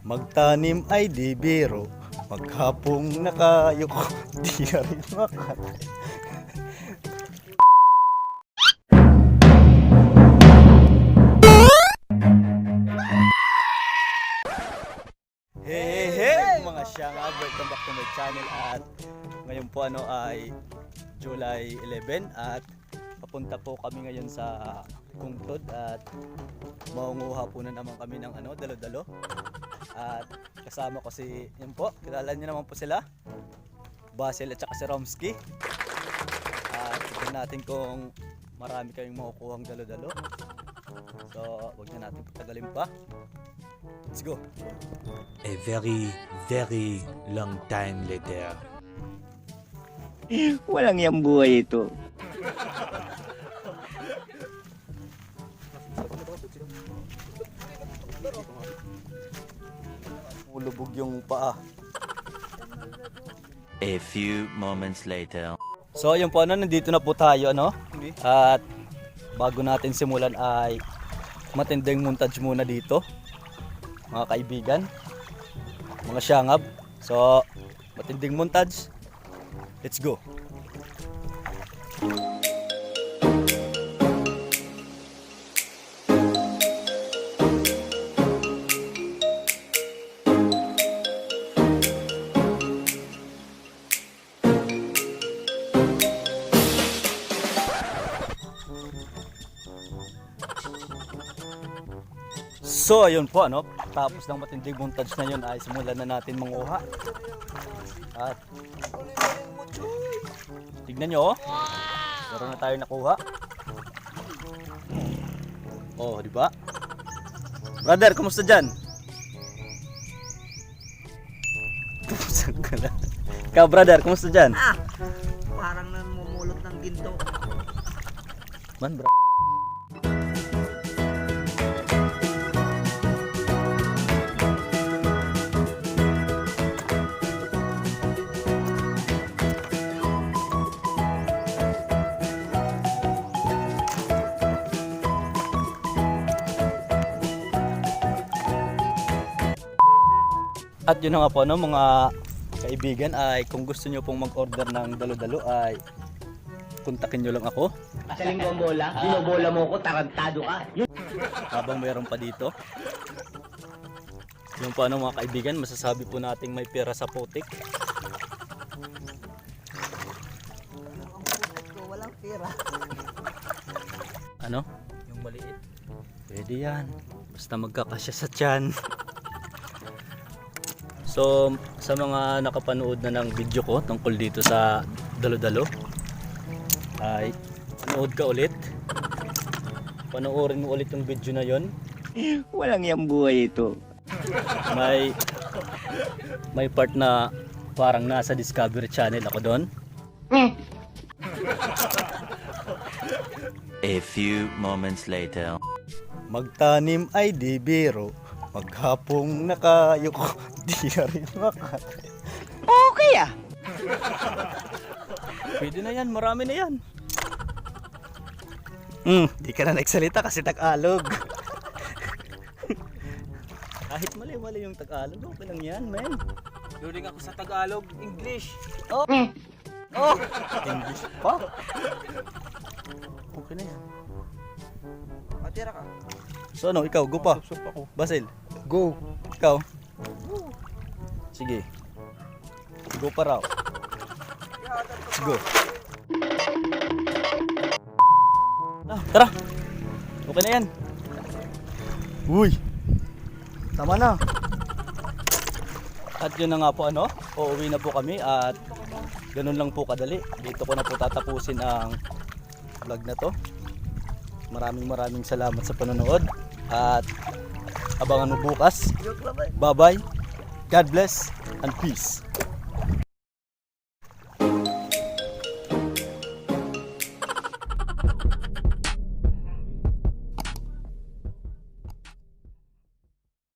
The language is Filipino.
Magtanim ay di biro, maghapong nakayuko, di na rin makatay. Hey, mga siyanga, welcome back to my channel. At ngayon po ay July 11 at papunta po kami ngayon sa Kungtod at maunguha po na naman kami ng dalo-dalo. At kasama ko si, yun po, kilala niyo naman po sila, Basil at saka si Romsky. At tignan natin kung marami kayong makukuhang dalo-dalo. So, wag na natin patagalin pa. Let's go. A very, very long time later. Walang yang buhay ito. Ulubog yung paa. A few moments later. So ayun po, nandito na po tayo, At bago natin simulan ay matinding montage muna dito, mga kaibigan, mga siyangab. So matinding montage. Let's go. So ayun po, tapos ng matinding montage na yun ay simulan na natin manguha. At tignan nyo, meron na tayo nakuha. Oh, di ba? Brother, kumusta dyan? Kumusta ka na? Ikaw, brother, kumusta dyan? Parang namumulot ng ginto. Man, bro. At yun na nga po, mga kaibigan, ay kung gusto nyo pong mag-order ng dalo-dalo ay kontakin nyo lang ako. Kasaling bombola, binobola mo ko, tarantado ka. Habang mayroon pa dito. Yung po mga kaibigan, masasabi po nating may pera sa putik. Walang pera. Ano? Yung maliit. Pwede yan. Basta magkakasya sa tiyan. So, sa mga nakapanood na ng video ko tungkol dito sa dalo-dalo, ay panood ka ulit. Panoorin mo ulit yung video na yon. Walang yang buhay ito. May part na parang nasa Discovery Channel ako doon. A few moments later. Magtanim ay di biro, maghapong nakayuko, di na rin makatay. Okay Pwede na yan, marami na yan. Di ka na nagsalita kasi Tagalog. Kahit mali-mali yung Tagalog, okay lang yan, man. During ako sa Tagalog, English. Oh! English pa. Okay na yan. Matira ka. So ikaw, go pa. Basil, Go. ikaw. Sige. Go pa raw. Let's go. Tara. Okay na yan. Uy. Tama na. At yun na nga po, uuwi na po kami at ganun lang po kadali. Dito ko na po tatapusin ang vlog na to. Maraming salamat sa panonood at abangan mo bukas. Bye bye. God bless and peace.